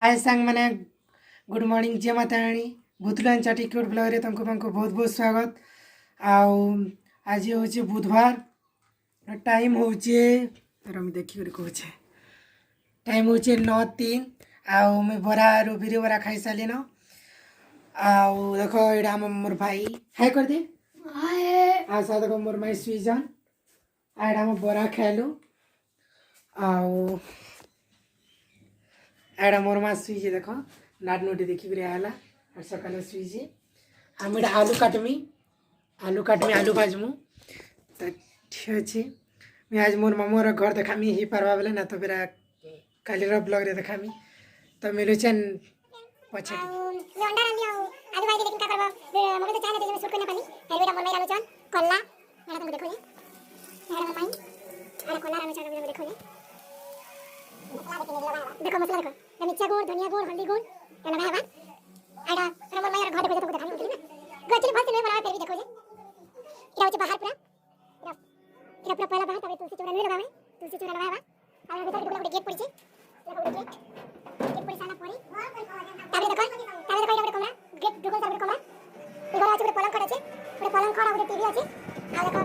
हाय सांग मैंने good morning जय माता रानी भूतलान चाटिक्योट ब्लॉग रे तुमको बहुत बहुत स्वागत। आउ आज हूँ बुधवार टाइम हूँ रमी देखी कहूँ टाइम हूँ 9:03 आउ मैं बरा बिरी बरा खाई सारी न आउ देख यहाँ मोर भाई हाय कर दे आशा देख मोर माई सुईजान आड़ा हम बरा खाइलु आउ एडा मोर माँ शुईजे देख नाट नोटी देखिक आला और सकाल शुईजे हम इटा आलू काटमी आलू भाजमु तो ठीक अच्छे मैं आज मोर मामूर घर देखामी ही पार्बा बेले ना तो फिर काली ब्लॉग रे देखामी तो मिलुचेन पछे देखो मसला देखो मिर्चा गुड़ धनिया गुड़ हल्दी गुड़ ये लगाया बा आड़ा रमन मायर घर देखो तो दिखानी होती है ना गचली भात नहीं बनाया फिर भी देखो जे इरा होचे बाहर पूरा इरा पूरा पहला बाहर तबे तुलसी चूड़ा नहीं लगावे तुलसी चूड़ा लगाया बा और भीतर गुड़ गेट पड़ी छे देखो गेट पड़ी साला पड़ी तबे देखो इरा कमरा गेट दुगो तबे कमरा इगो आज पूरा पलंग खड़ा छे पूरा पलंग खड़ा पूरा टीवी अछि आ देखो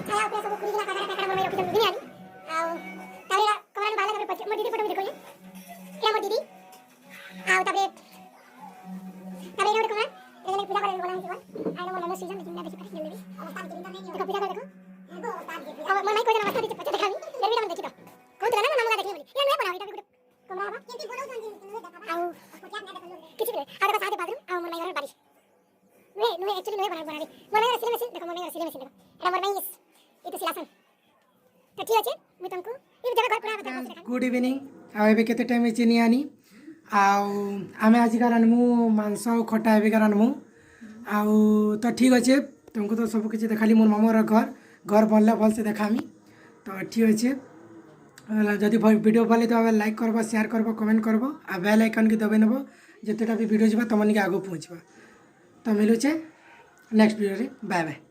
छाया पूरा सब कुड़ी ना काटा काटा मन में रखी दिन आनी आ तबे कमरा में बाला तबे पछ मोर दीदी फोटो देखो ये मोर दीदी आओ तबे रोड कमरा लेकिन पूजा करे बोला है आई नो सीजन लेकिन मैं देखि जल्दी अवस्था की नहीं देखो पूजा कर देखो अब मन नहीं कोई अवस्था दीजिए पता दिखावी फिर भी हम देखि तो कौन तो ना ना देखि बोली ये नहीं बनावी तबे कमरा बा केती बोलो जान आओ क्या ना देखो किछि रे आ देखो साथे बाथरूम आओ मन नहीं बारिश वे एक्चुअली नहीं बनावी मन नहीं सिले मशीन देखो मन नहीं सिले मशीन देखो एरा मन नहीं ये तो सिलासन तो ठीक আছে मैं तुमको ये जगह घर पूरा बता गुड इवनिंग आ एबे केते टाइम चिनी आनी आमे आजिकार आनमु मांस खटा एबिकार आनमु आउ तो ठीक अच्छे तुमको तो सब किसी देखाली मोर मामूर घर बनले भल से देखामी तो ठीक अच्छे जदि वीडियो भले तो लाइक करब शेयर करब कमेंट करब आ बेल आइकन की दबे नब जितेटा भी वीडियो जा तुम आगे पहुँचवा तो मिलूचे नेक्स्ट वीडियो बाय बाय।